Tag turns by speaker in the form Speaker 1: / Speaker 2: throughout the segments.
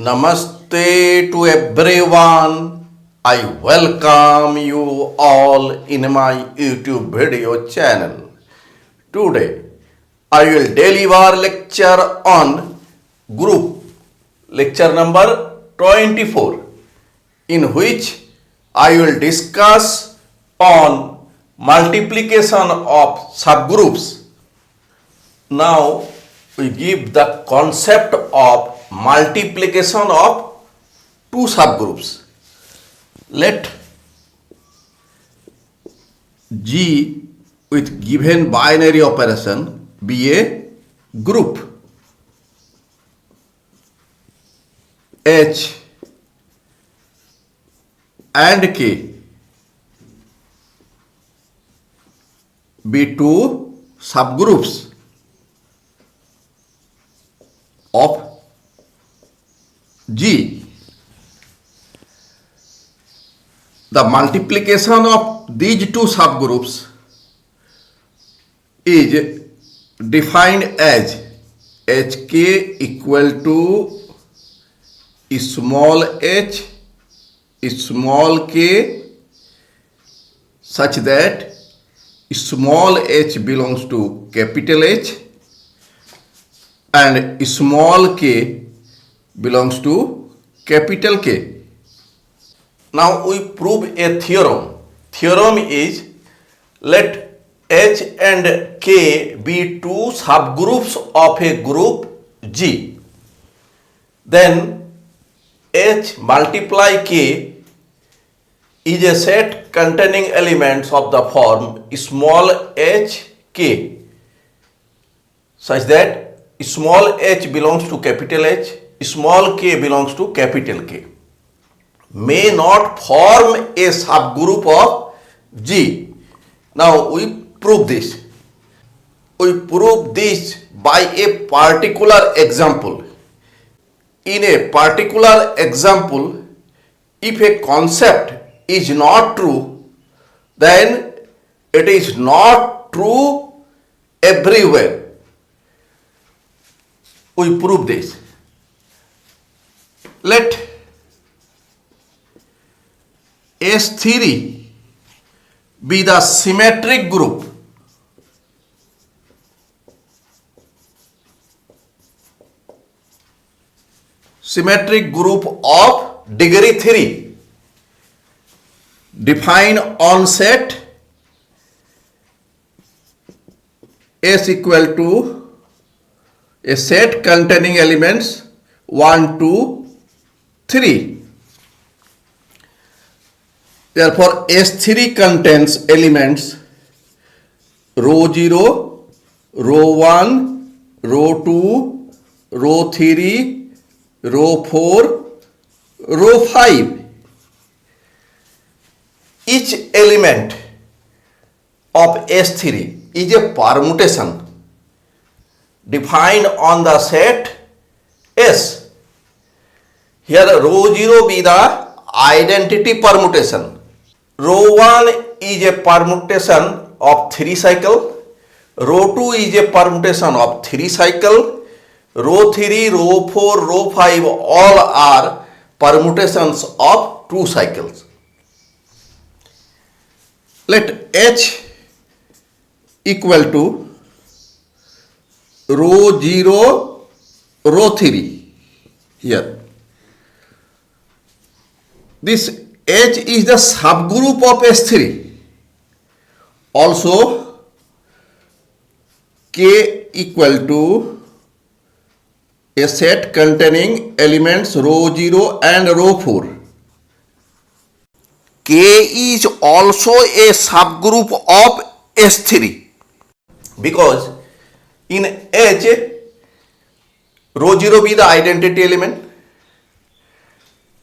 Speaker 1: Namaste to everyone. I welcome you all in my YouTube video channel. Today I will deliver lecture on group lecture number 24, in which I will discuss on multiplication of subgroups. Now we give the concept of multiplication of two subgroups. Let G with given binary operation be a group. H and K be two subgroups of G. The multiplication of these two subgroups is defined as Hk equal to small h small k such that small h belongs to capital H and small k belongs to capital K. Now we prove a theorem. Theorem is, let H and K be two subgroups of a group G. Then H multiply K is a set containing elements of the form small h k such that small h belongs to capital H, small k belongs to capital K, may not form a subgroup of G. Now we prove this. We prove this by a particular example. In a particular example, if a concept is not true, then it is not true everywhere. We prove this. Let S3 be the symmetric group of degree 3 defined on set S equal to a set containing elements 1, 2, 3. Therefore, S3 contains elements row 0, row 1, row 2, row 3, row 4, row 5. Each element of S3 is a permutation defined on the set S. Here row 0 be the identity permutation. Row 1 is a permutation of 3 cycle. Row 2 is a permutation of 3 cycle. Row 3, row 4, row 5 all are permutations of 2 cycles. Let H equal to row 0, row 3 here. This H is the subgroup of S3. Also, K equal to a set containing elements row 0 and row 4. K is also a subgroup of S3 because in H, row 0 be the identity element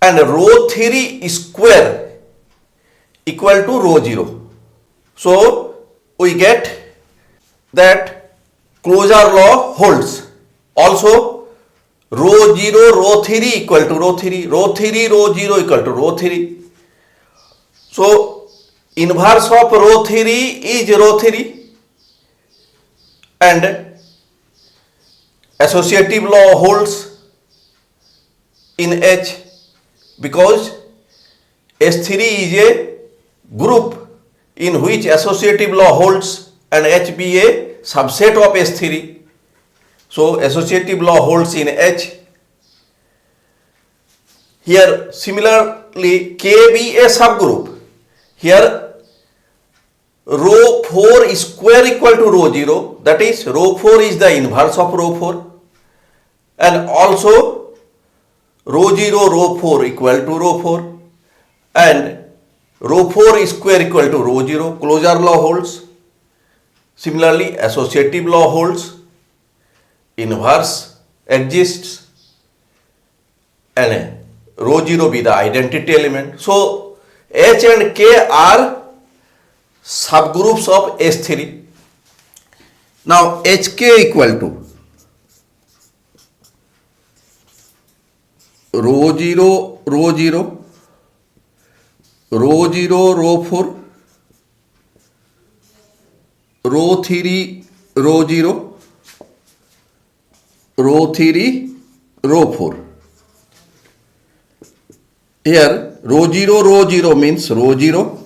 Speaker 1: and row 3 square equal to row 0. So we get that closure law holds. Also row 0, row 3 equal to row 3, row 3, row 0 equal to row 3. So inverse of row 3 is row 3 and associative law holds. in H because H3 is a group in which associative law holds and H be a subset of H3. So associative law holds in H. Here similarly K be a subgroup. Here rho 4 square equal to rho 0, that is rho 4 is the inverse of rho 4, and also rho 0 rho 4 equal to rho 4, and rho 4 square equal to rho 0. Closure law holds. Similarly associative law holds, inverse exists, and rho 0 be the identity element. So H and K are subgroups of H3. Now HK equal to rho 0 rho 0, rho 0 rho 4, rho 3 rho 0, rho 3 rho 4. Here rho 0 rho 0 means rho 0,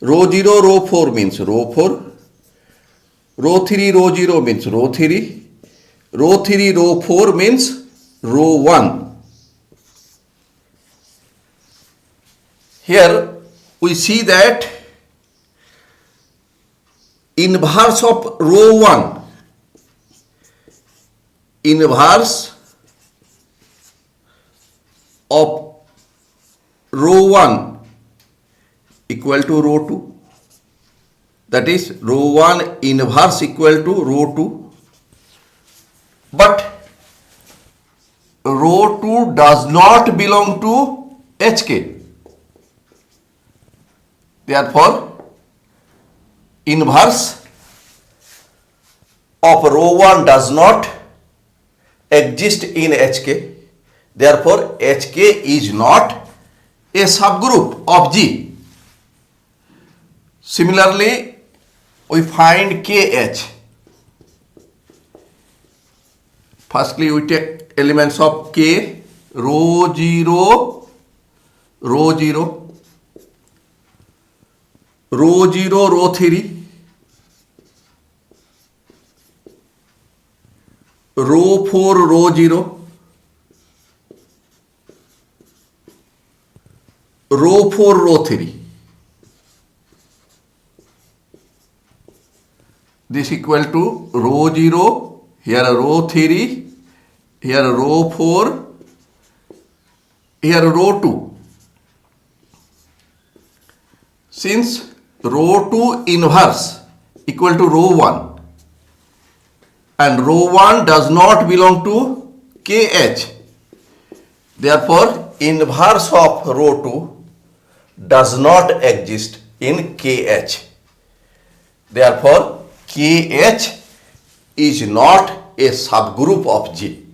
Speaker 1: rho 0 rho 4 means rho 4, rho 3 rho 0 means rho 3, rho 3 rho 4 means rho 1. Here we see that inverse of rho 1, inverse of rho 1 equal to rho 2, that is rho 1 inverse equal to rho 2, but rho 2 does not belong to HK. Therefore inverse of rho 1 does not exist in HK. Therefore HK is not a subgroup of G. Similarly we find KH. Firstly we take elements of K, rho 0 rho 0, rho 0 rho 3, rho 4 rho 0, rho 4 rho 3. This equal to rho 0, here rho 3, here rho 4, here rho 2. Since rho 2 inverse equal to rho 1 and rho 1 does not belong to KH, therefore inverse of rho 2 does not exist in KH. Therefore KH is not a subgroup of G.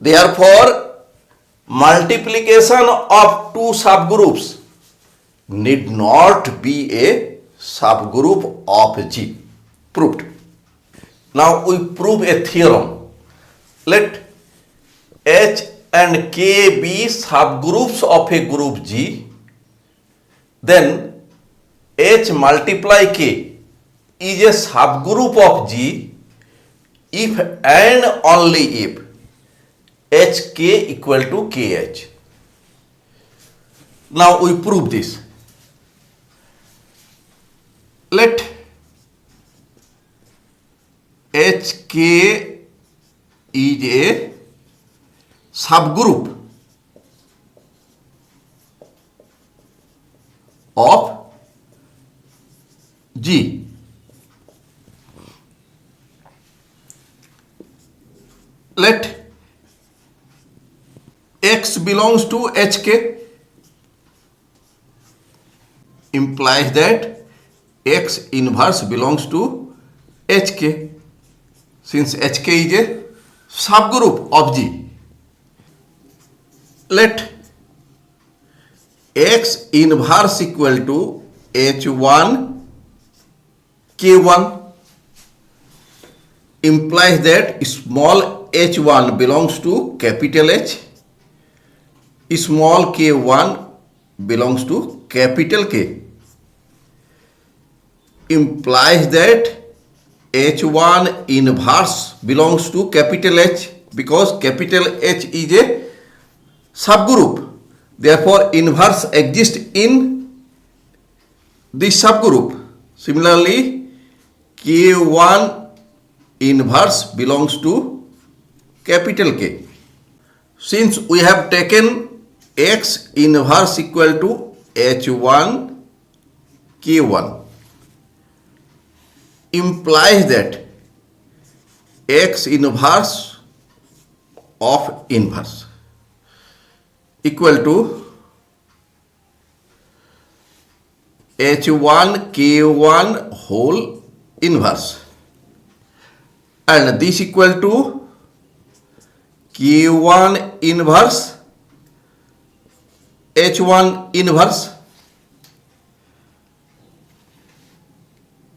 Speaker 1: Therefore multiplication of two subgroups need not be a subgroup of G. Proved. Now we prove a theorem. Let H and K be subgroups of a group G. Then H multiply K is a subgroup of G if and only if HK equal to KH. Now we prove this. Let HK is a subgroup of G. Let X belongs to HK implies that X inverse belongs to HK, since HK is a subgroup of G. Let X inverse equal to H1 K1 implies that small h1 belongs to capital H small k1 belongs to capital K, implies that H1 inverse belongs to capital H, because capital H is a subgroup. Therefore, inverse exists in this subgroup. Similarly, K1 inverse belongs to capital K. Since we have taken X inverse equal to H1 K1, implies that X inverse of inverse equal to H1 K1 whole inverse, and this equal to K1 inverse H1 inverse.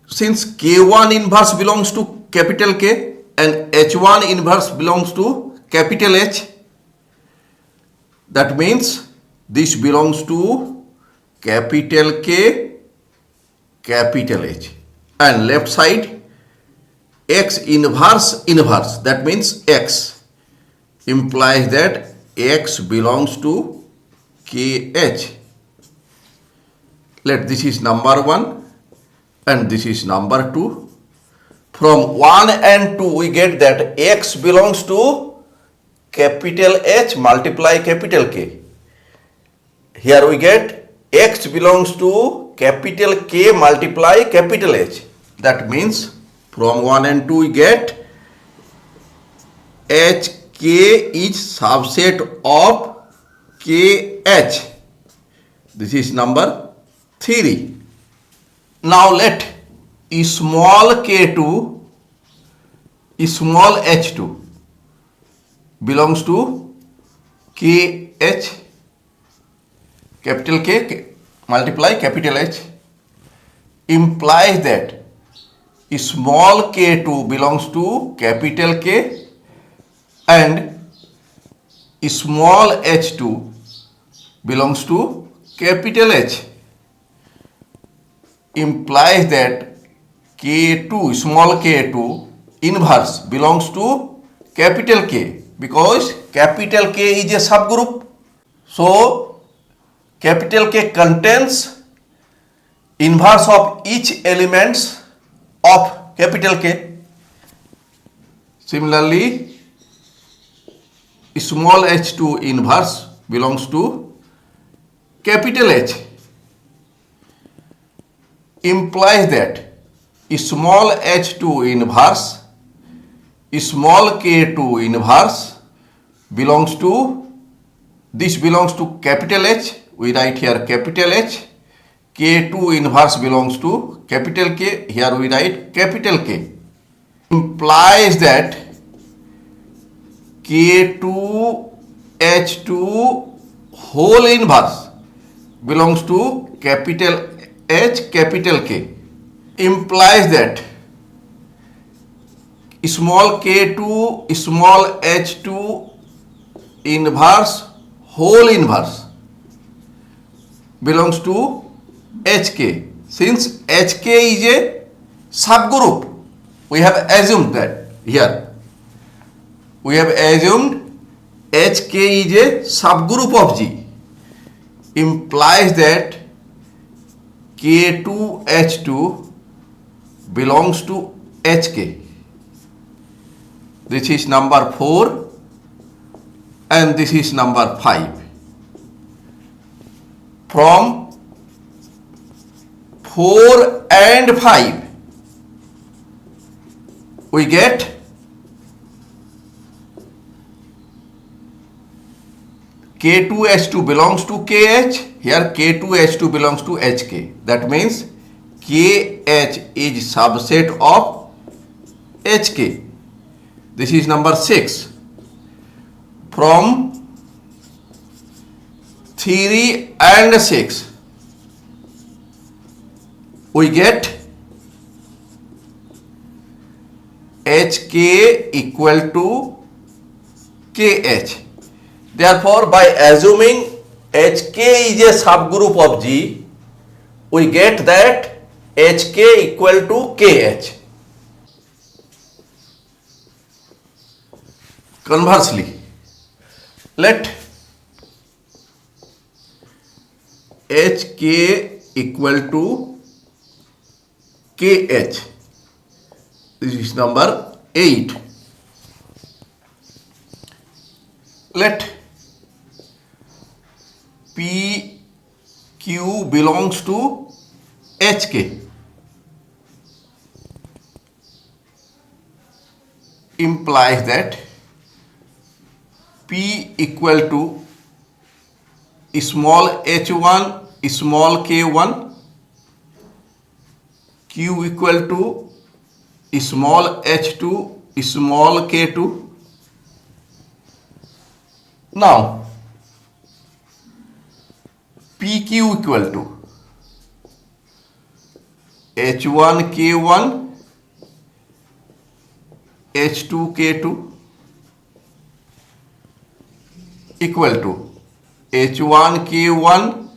Speaker 1: Since K1 inverse belongs to capital K and H1 inverse belongs to capital H, that means this belongs to capital K, capital H, and left side X inverse inverse, that means X, implies that X belongs to KH. Let this is number 1 and this is number 2. From 1 and 2 we get that X belongs to capital H multiply capital K. Here we get X belongs to capital K multiply capital H. That means from 1 and 2 we get HK is subset of KH. This is number 3. Now let small k2, small h2 belongs to KH, capital K multiply capital H, implies that small k2 belongs to capital K and small h2 belongs to capital H, implies that K2, small k2 inverse belongs to capital K, because capital K is a subgroup. So capital K contains inverse of each elements of capital K. Similarly, small h2 inverse belongs to capital H, implies that small h2 inverse, small k2 inverse belongs to, this belongs to capital H, we write here capital H, k2 inverse belongs to capital K, here we write capital K, implies that k2 h2 whole inverse belongs to capital H, capital K, implies that small k2 small h2 inverse whole inverse belongs to HK. Since HK is a subgroup, we have assumed that here. We have assumed HK is a subgroup of G, implies that K2H2 belongs to HK. This is number 4 and this is number 5. From 4 and 5 we get K2H2 belongs to KH, here K2H2 belongs to HK. That means KH is subset of HK. This is number 6. From 3 and 6 we get HK equal to KH. Therefore, by assuming Hk is a subgroup of G, we get that Hk equal to Kh. Conversely, let Hk equal to Kh. This is number 8. Let PQ belongs to Hk. Implies that P equal to small h1, small k1, Q equal to small h2, small k2. Now, PQ equal to h1 k1, h2 k2 equal to h1 k1,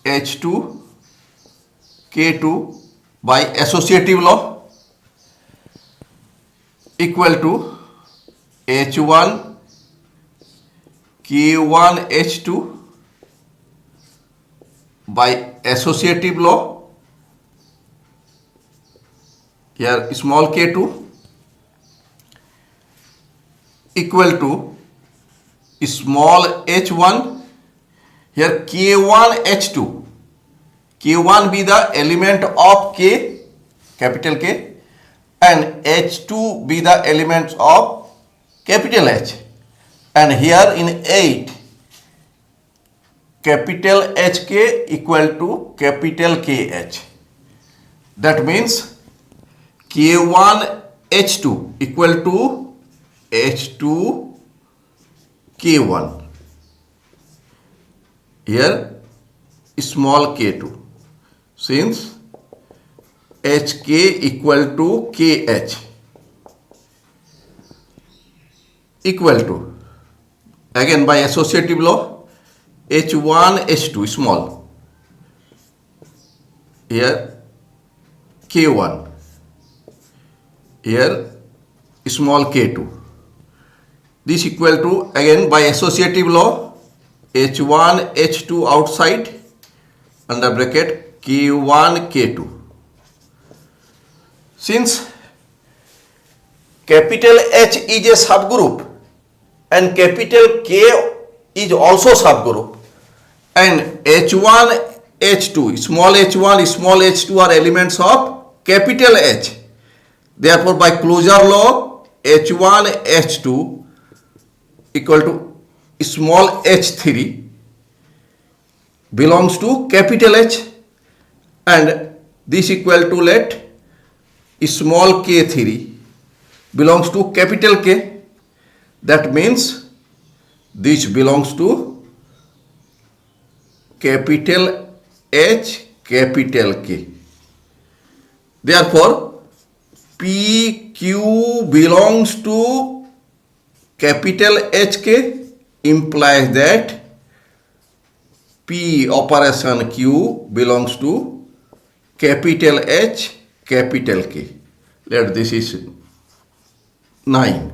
Speaker 1: h2 k2 by associative law equal to h1 k1 h2 by associative law, here small k2 equal to small h1, here k1 h2, k1 be the element of k, capital K, and h2 be the elements of capital H, and here in 8 capital HK equal to capital KH. That means K1 H2 equal to H2 K1. Here small k2, since HK equal to KH equal to, again by associative law, H1 H2 small, here K1, here small k2. This equal to, again by associative law, H1 H2 outside under bracket K1 K2. Since capital H is a subgroup and capital K is also subgroup, and H1 H2, small h1 small h2 are elements of capital H. Therefore, by closure law, H1 H2 equal to small h3 belongs to capital H, and this equal to let small k3 belongs to capital K. That means this belongs to capital H, capital K. Therefore, PQ belongs to capital HK implies that P operation Q belongs to capital H, capital K. Let this is 9.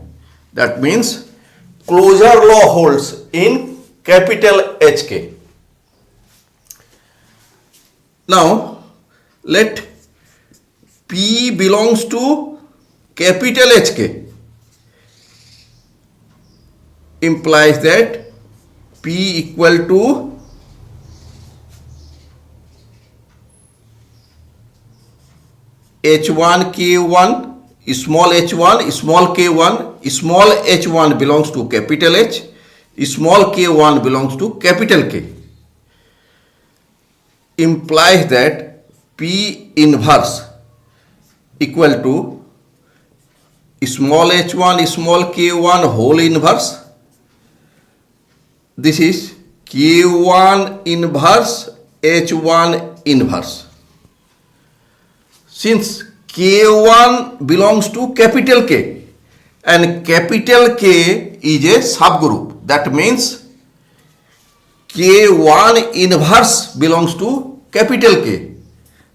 Speaker 1: That means closure law holds in capital HK. Now, let P belongs to capital HK implies that P equal to H1 K1, small h1, small k1, small h1 belongs to capital H, small k1 belongs to capital K, implies that P inverse equal to small h1, small k1 whole inverse. This is k1 inverse, h1 inverse. Since K1 belongs to capital K and capital K is a subgroup. That means K1 inverse belongs to capital K.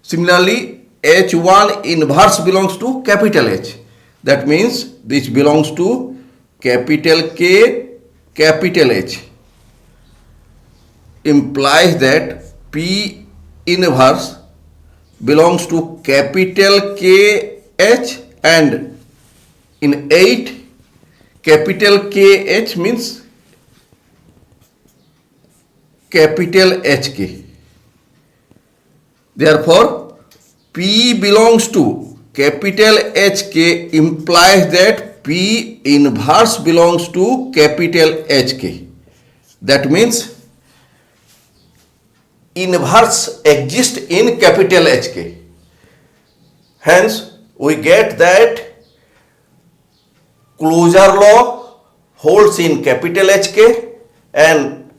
Speaker 1: Similarly, H1 inverse belongs to capital H. That means this belongs to capital K, capital H. Implies that P inverse belongs to capital K H, and in 8 capital K H means capital HK. Therefore, P belongs to capital HK implies that P inverse belongs to capital HK. That means inverse exists in capital HK. Hence, we get that closure law holds in capital HK and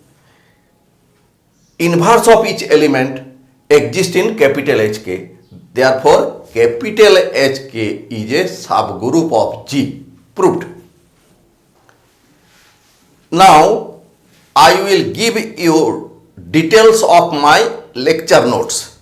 Speaker 1: inverse of each element exists in capital HK. Therefore, capital HK is a subgroup of G. Proved. Now, I will give you details of my lecture notes.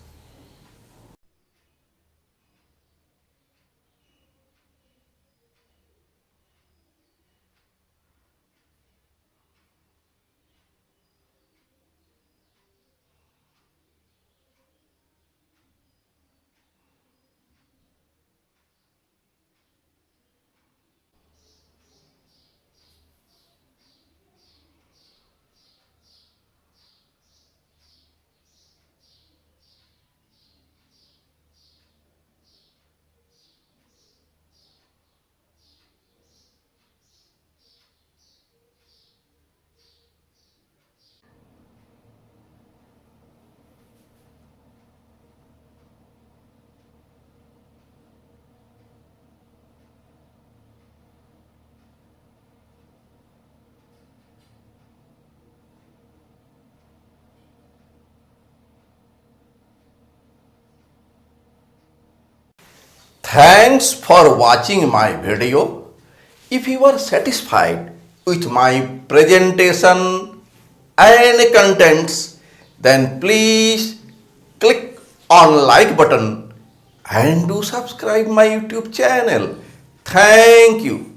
Speaker 1: Thanks for watching my video. If you are satisfied with my presentation and contents, then please click on like button and do subscribe my YouTube channel. Thank you.